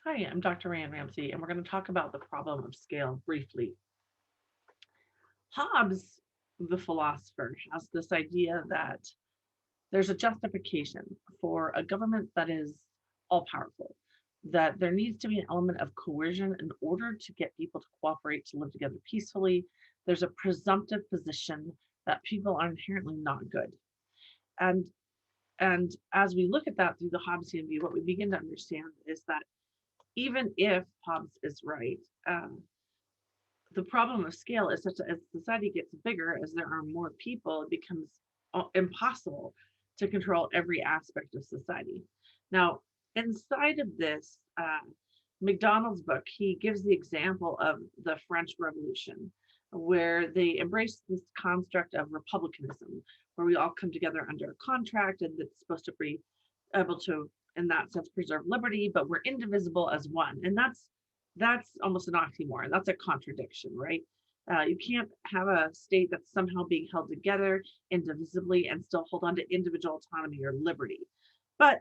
Hi, I'm Dr. Ramsey, and we're going to talk about the problem of scale briefly. Hobbes, the philosopher, has this idea that there's a justification for a government that is all powerful, that there needs to be an element of coercion in order to get people to cooperate to live together peacefully. There's a presumptive position that people are inherently not good. And and as we look at that through the Hobbesian view, what we begin to understand is that even if Hobbes is right, the problem of scale is such that as society gets bigger, as there are more people, it becomes impossible to control every aspect of society. Now, inside of this, McDonald's book, he gives the example of the French Revolution, where they embrace this construct of republicanism, where we all come together under a contract and it's supposed to be able to, in that sense, preserve liberty, but we're indivisible as one. And that's almost an oxymoron. That's a contradiction, right? You can't have a state that's somehow being held together indivisibly and still hold on to individual autonomy or liberty. But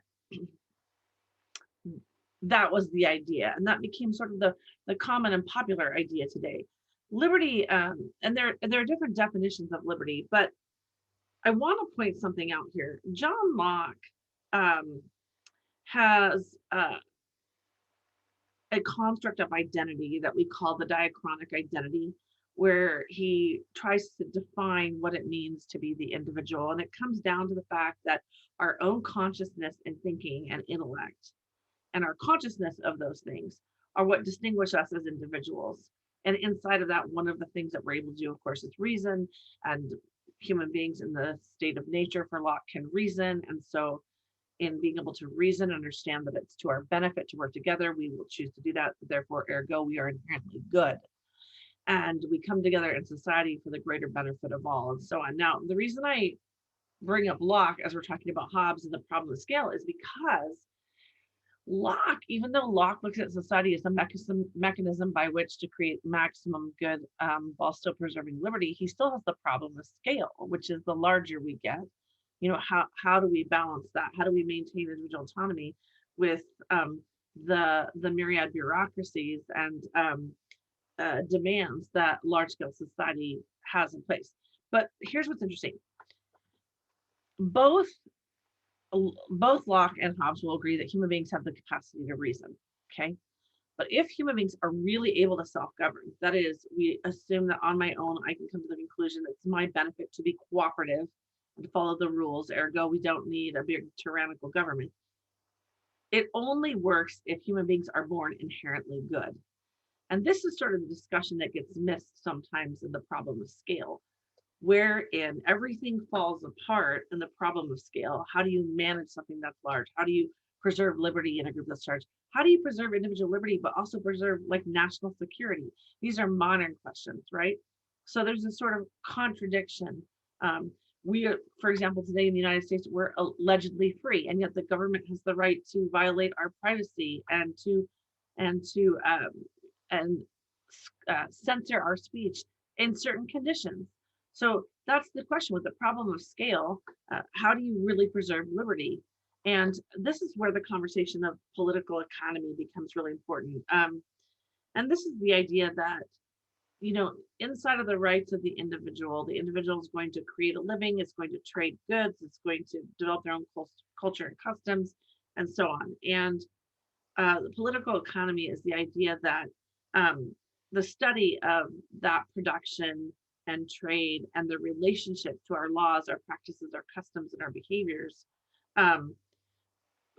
that was the idea, and that became sort of the common and popular idea today. Liberty, and there are different definitions of liberty, but I want to point something out here. John Locke um, has a construct of identity that we call the diachronic identity, where he tries to define what it means to be the individual. And it comes down to the fact that our own consciousness and thinking and intellect and our consciousness of those things are what distinguish us as individuals. And inside of that, one of the things that we're able to do, of course, is reason. And human beings in the state of nature for Locke can reason. And so in being able to reason, understand that it's to our benefit to work together, we will choose to do that. Therefore, ergo, we are inherently good. And we come together in society for the greater benefit of all, and so on. Now, the reason I bring up Locke as we're talking about Hobbes and the problem of scale is because Locke, even though Locke looks at society as a mechanism by which to create maximum good while still preserving liberty, he still has the problem of scale, which is the larger we get, how do we balance that? How do we maintain individual autonomy with the myriad bureaucracies and demands that large scale society has in place? But here's what's interesting: both both Locke and Hobbes will agree that human beings have the capacity to reason. Okay. But if human beings are really able to self govern, that is, we assume that on my own, I can come to the conclusion that it's my benefit to be cooperative and to follow the rules. Ergo, we don't need a big tyrannical government. It only works if human beings are born inherently good. And this is sort of the discussion that gets missed sometimes in the problem of scale, wherein everything falls apart in the problem of scale. How do you manage something that's large? How do you preserve liberty in a group that's large? How do you preserve individual liberty, but also preserve like national security? These are modern questions, right? So there's a sort of contradiction. We are, for example, today in the United States, we're allegedly free, and yet the government has the right to violate our privacy and to and censor our speech in certain conditions. So that's the question with the problem of scale. How do you really preserve liberty? And this is where the conversation of political economy becomes really important. And this is the idea that, inside of the rights of the individual is going to create a living, it's going to trade goods, it's going to develop their own culture and customs, and so on. And the political economy is the idea that the study of that production and trade and the relationship to our laws, our practices, our customs, and our behaviors um,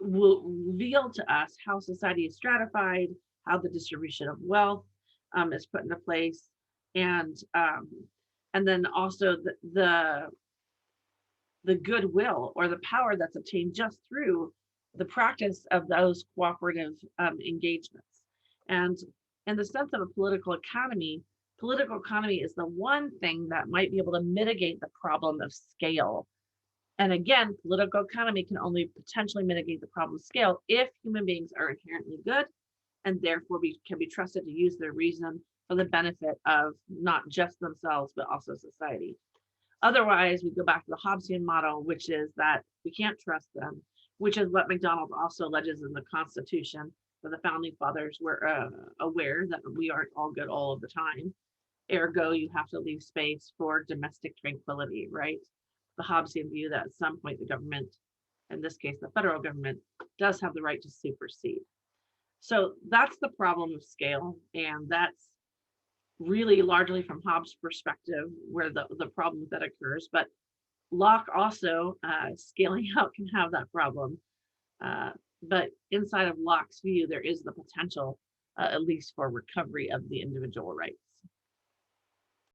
will reveal to us how society is stratified, how the distribution of wealth is put into place, and then also the goodwill or the power that's obtained just through the practice of those cooperative engagements. And in the sense of a political economy is the one thing that might be able to mitigate the problem of scale. And again, political economy can only potentially mitigate the problem of scale if human beings are inherently good and therefore can be trusted to use their reason for the benefit of not just themselves, but also society. Otherwise, we go back to the Hobbesian model, which is that we can't trust them, which is what McDonald also alleges in the Constitution. but the founding fathers were aware that we aren't all good all of the time. Ergo, you have to leave space for domestic tranquility, right? The Hobbesian view that at some point the government, in this case the federal government, does have the right to supersede. So that's the problem of scale, and that's really largely from Hobbes' perspective where the problem that occurs. But Locke also, scaling out can have that problem. Uh, but inside of Locke's view, there is the potential, at least for recovery of the individual rights.